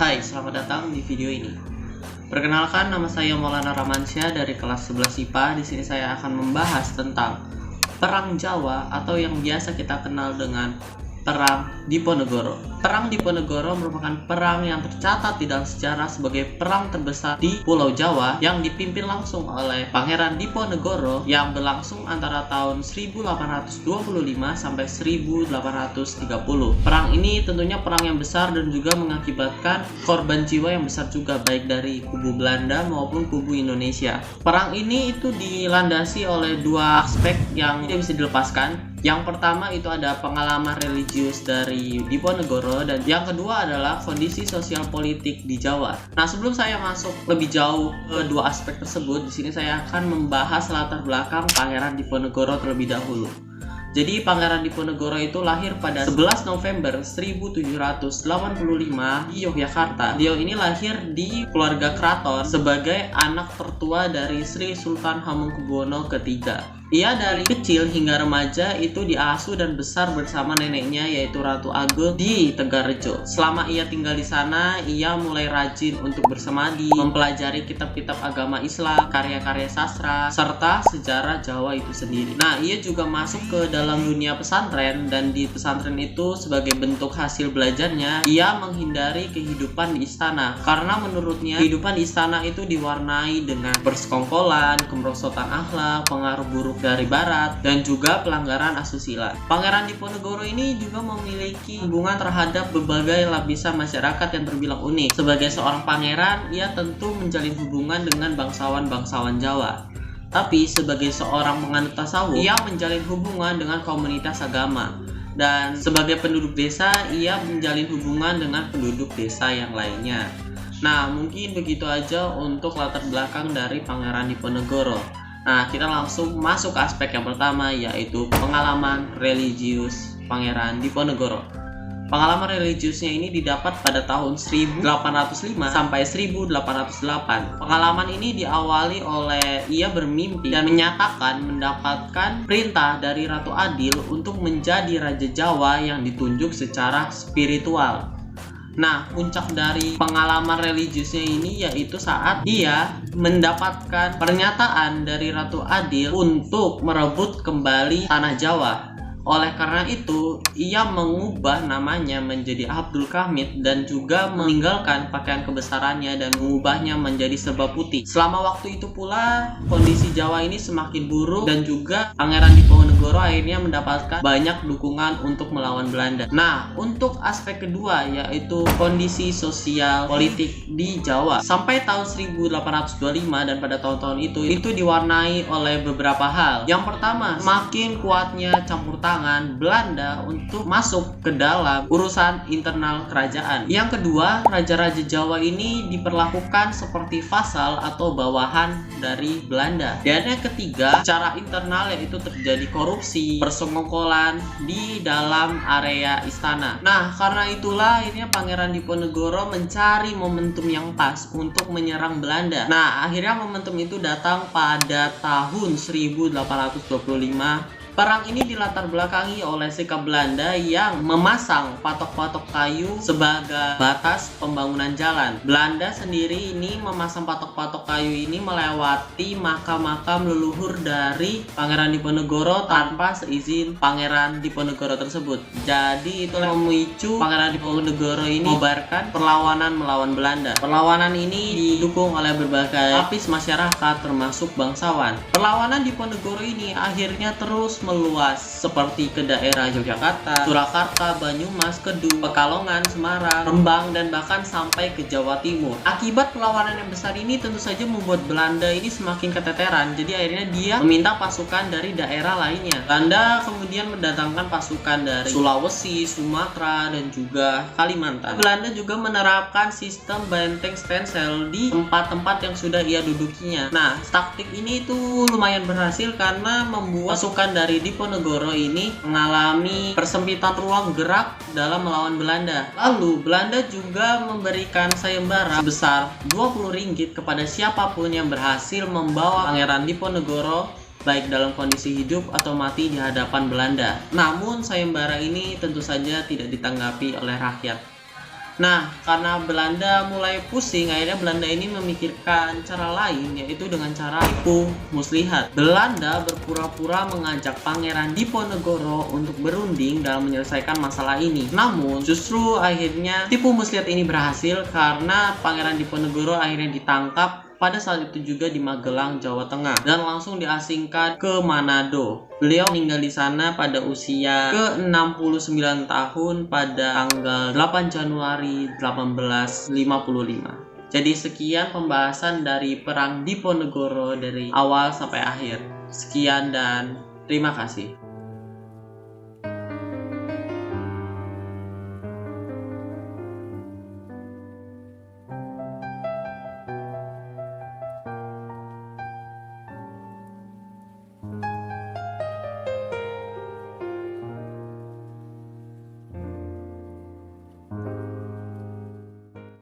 Hai, selamat datang di video ini. Perkenalkan, nama saya Maulana Ramansyah dari kelas 11 IPA. Di sini saya akan membahas tentang Perang Jawa atau yang biasa kita kenal dengan Perang Diponegoro. Perang Diponegoro merupakan perang yang tercatat di dalam sejarah sebagai perang terbesar di Pulau Jawa yang dipimpin langsung oleh Pangeran Diponegoro yang berlangsung antara tahun 1825 sampai 1830. Perang ini tentunya perang yang besar dan juga mengakibatkan korban jiwa yang besar juga, baik dari kubu Belanda maupun kubu Indonesia. Perang ini itu dilandasi oleh dua aspek yang tidak bisa dilepaskan. Yang pertama itu ada pengalaman religius dari Diponegoro, dan yang kedua adalah kondisi sosial politik di Jawa. Nah, sebelum saya masuk lebih jauh ke dua aspek tersebut, di sini saya akan membahas latar belakang Pangeran Diponegoro terlebih dahulu. Jadi Pangeran Diponegoro itu lahir pada 11 November 1785 di Yogyakarta. Beliau ini lahir di keluarga keraton sebagai anak tertua dari Sri Sultan Hamengkubuwono III. Ia dari kecil hingga remaja itu diasuh dan besar bersama neneknya, yaitu Ratu Ageng di Tegarejo. Selama ia tinggal di sana, ia mulai rajin untuk bersemadi, mempelajari kitab-kitab agama Islam, karya-karya sastra, serta sejarah Jawa itu sendiri. Nah, ia juga masuk ke dalam dunia pesantren, dan di pesantren itu sebagai bentuk hasil belajarnya, ia menghindari kehidupan di istana. Karena menurutnya, kehidupan di istana itu diwarnai dengan persekongkolan, kemerosotan akhlak, pengaruh buruk dari barat, dan juga pelanggaran asusila. Pangeran Diponegoro ini juga memiliki hubungan terhadap berbagai lapisan masyarakat yang terbilang unik. Sebagai seorang pangeran, ia tentu menjalin hubungan dengan bangsawan-bangsawan Jawa. Tapi sebagai seorang penganut tasawuf, ia menjalin hubungan dengan komunitas agama. Dan sebagai penduduk desa, ia menjalin hubungan dengan penduduk desa yang lainnya. Nah, mungkin begitu aja untuk latar belakang dari Pangeran Diponegoro. Nah, kita langsung masuk ke aspek yang pertama, yaitu pengalaman religius Pangeran Diponegoro. Pengalaman religiusnya ini didapat pada tahun 1805 sampai 1808. Pengalaman ini diawali oleh ia bermimpi dan menyatakan mendapatkan perintah dari Ratu Adil untuk menjadi Raja Jawa yang ditunjuk secara spiritual. Nah, puncak dari pengalaman religiusnya ini yaitu saat ia mendapatkan pernyataan dari Ratu Adil untuk merebut kembali tanah Jawa. Oleh karena itu, ia mengubah namanya menjadi Abdul Kamit dan juga meninggalkan pakaian kebesarannya dan mengubahnya menjadi serba putih. Selama waktu itu pula, kondisi Jawa ini semakin buruk dan juga Pangeran Diponegoro akhirnya mendapatkan banyak dukungan untuk melawan Belanda. Nah, untuk aspek kedua yaitu kondisi sosial politik di Jawa. Sampai tahun 1825 dan pada tahun-tahun itu diwarnai oleh beberapa hal. Yang pertama, semakin kuatnya campur tangan Belanda untuk masuk ke dalam urusan internal kerajaan. Yang kedua, raja-raja Jawa ini diperlakukan seperti vasal atau bawahan dari Belanda. Dan yang ketiga, secara internal yaitu terjadi korupsi, persekongkolan di dalam area istana. Nah, karena itulah akhirnya Pangeran Diponegoro mencari momentum yang pas untuk menyerang Belanda. Nah, akhirnya momentum itu datang pada tahun 1825. Perang ini dilatar belakangi oleh sikap Belanda yang memasang patok-patok kayu sebagai batas pembangunan jalan. Belanda sendiri ini memasang patok-patok kayu ini melewati makam-makam leluhur dari Pangeran Diponegoro tanpa seizin Pangeran Diponegoro tersebut. Jadi itulah memicu Pangeran Diponegoro ini membubarkan perlawanan melawan Belanda. Perlawanan ini didukung oleh berbagai lapis masyarakat termasuk bangsawan. Perlawanan Diponegoro ini akhirnya terus meluas seperti ke daerah Yogyakarta, Surakarta, Banyumas, Kedung, Pekalongan, Semarang, Rembang, dan bahkan sampai ke Jawa Timur. Akibat perlawanan yang besar ini tentu saja membuat Belanda ini semakin keteteran. Jadi akhirnya dia meminta pasukan dari daerah lainnya. Belanda kemudian mendatangkan pasukan dari Sulawesi, Sumatera, dan juga Kalimantan. Belanda juga menerapkan sistem benteng stensel di tempat-tempat yang sudah ia dudukinya. Nah, taktik ini itu lumayan berhasil karena membuat pasukan dari Diponegoro ini mengalami persempitan ruang gerak dalam melawan Belanda. Lalu Belanda juga memberikan sayembara sebesar 20 ringgit kepada siapapun yang berhasil membawa Pangeran Diponegoro baik dalam kondisi hidup atau mati di hadapan Belanda. Namun sayembara ini tentu saja tidak ditanggapi oleh rakyat. Nah, karena Belanda mulai pusing, akhirnya Belanda ini memikirkan cara lain, yaitu dengan cara tipu muslihat. Belanda berpura-pura mengajak Pangeran Diponegoro untuk berunding dalam menyelesaikan masalah ini. Namun, justru akhirnya tipu muslihat ini berhasil karena Pangeran Diponegoro akhirnya ditangkap pada saat itu juga di Magelang, Jawa Tengah, dan langsung diasingkan ke Manado. Beliau meninggal di sana pada usia ke-69 tahun pada tanggal 8 Januari 1855. Jadi sekian pembahasan dari Perang Diponegoro dari awal sampai akhir. Sekian dan terima kasih.